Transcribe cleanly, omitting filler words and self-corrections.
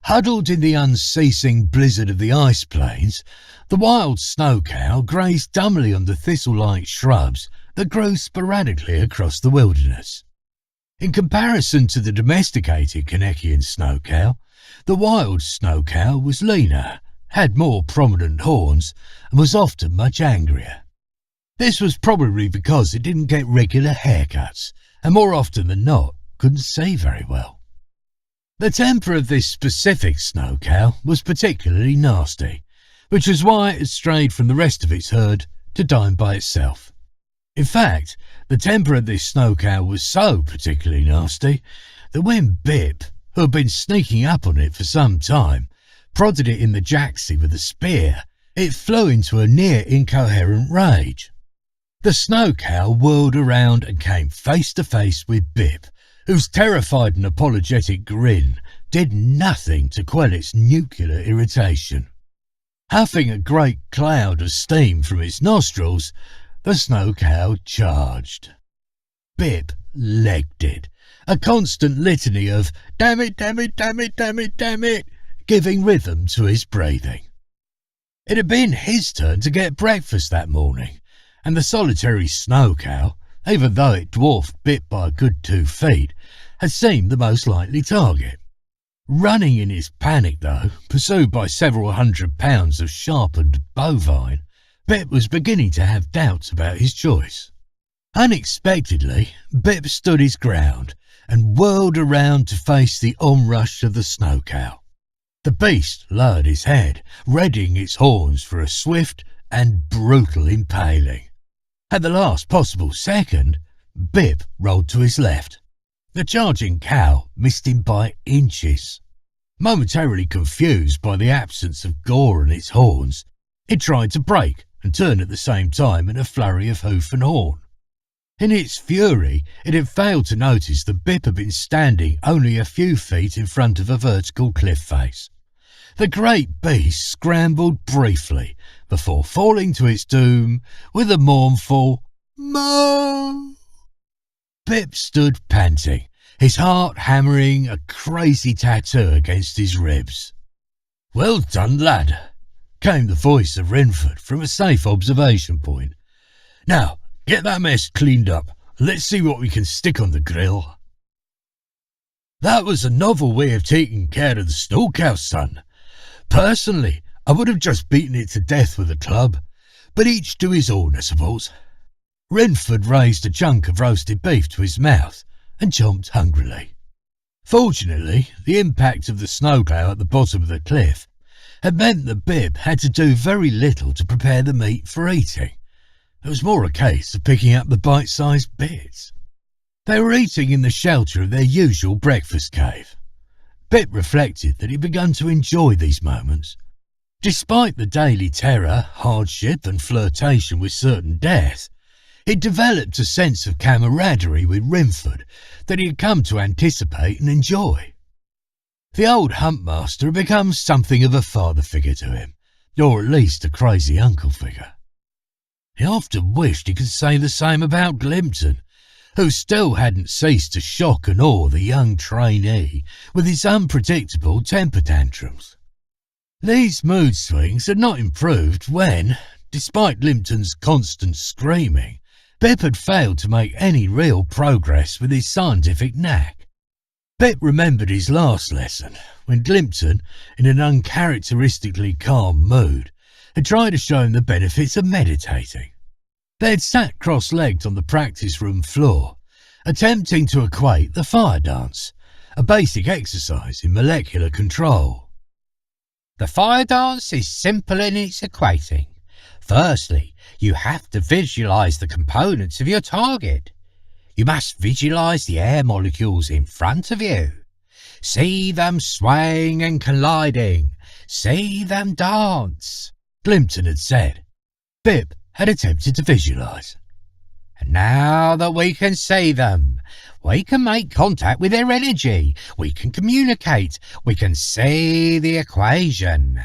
Huddled in the unceasing blizzard of the ice plains, the wild snow cow grazed dumbly on the thistle-like shrubs that grew sporadically across the wilderness. In comparison to the domesticated Kanekian snow cow, the wild snow cow was leaner, had more prominent horns, and was often much angrier. This was probably because it didn't get regular haircuts, and more often than not, couldn't see very well. The temper of this specific snow cow was particularly nasty, which was why it had strayed from the rest of its herd to dine by itself. In fact, the temper of this snow cow was so particularly nasty that when Bip, who had been sneaking up on it for some time, prodded it in the jacksie with a spear, it flew into a near incoherent rage. The snow cow whirled around and came face to face with Bip, whose terrified and apologetic grin did nothing to quell its nuclear irritation. Huffing a great cloud of steam from its nostrils, the snow cow charged. Bip legged it, a constant litany of "damn it, damn it, damn it, damn it, damn it," giving rhythm to his breathing. It had been his turn to get breakfast that morning, and the solitary snow cow, even though it dwarfed Bip by a good 2 feet, had seemed the most likely target. Running in his panic, though, pursued by several 100 pounds of sharpened bovine, Bip was beginning to have doubts about his choice. Unexpectedly, Bip stood his ground and whirled around to face the onrush of the snow cow. The beast lowered his head, readying its horns for a swift and brutal impaling. At the last possible second, Bip rolled to his left. The charging cow missed him by inches. Momentarily confused by the absence of gore on its horns, it tried to break and turn at the same time in a flurry of hoof and horn. In its fury, it had failed to notice that Bip had been standing only a few feet in front of a vertical cliff face. The great beast scrambled briefly before falling to its doom with a mournful "Moo!" Bip stood panting, his heart hammering a crazy tattoo against his ribs. "Well done, lad," came the voice of Renford from a safe observation point. "Now, get that mess cleaned up. Let's see what we can stick on the grill." "That was a novel way of taking care of the snow cow, son. Personally, I would have just beaten it to death with a club, but each to his own, I suppose." Renford raised a chunk of roasted beef to his mouth and chomped hungrily. Fortunately, the impact of the snow cow at the bottom of the cliff had meant that Bip had to do very little to prepare the meat for eating. It was more a case of picking up the bite-sized bits. They were eating in the shelter of their usual breakfast cave. Bip reflected that he'd begun to enjoy these moments. Despite the daily terror, hardship and flirtation with certain death, he'd developed a sense of camaraderie with Renford that he had come to anticipate and enjoy. The old huntmaster had become something of a father figure to him, or at least a crazy uncle figure. He often wished he could say the same about Glimpton, who still hadn't ceased to shock and awe the young trainee with his unpredictable temper tantrums. These mood swings had not improved when, despite Glimpton's constant screaming, Bip had failed to make any real progress with his scientific knack. Bip remembered his last lesson, when Glimpton, in an uncharacteristically calm mood, had tried to show him the benefits of meditating. They had sat cross-legged on the practice room floor, attempting to equate the fire dance, a basic exercise in molecular control. The fire dance is simple in its equating. Firstly, you have to visualize the components of your target. You must visualize the air molecules in front of you. See them swaying and colliding. See them dance, Glimpton had said. Bip had attempted to visualize. And now that we can see them, we can make contact with their energy. We can communicate. We can see the equation.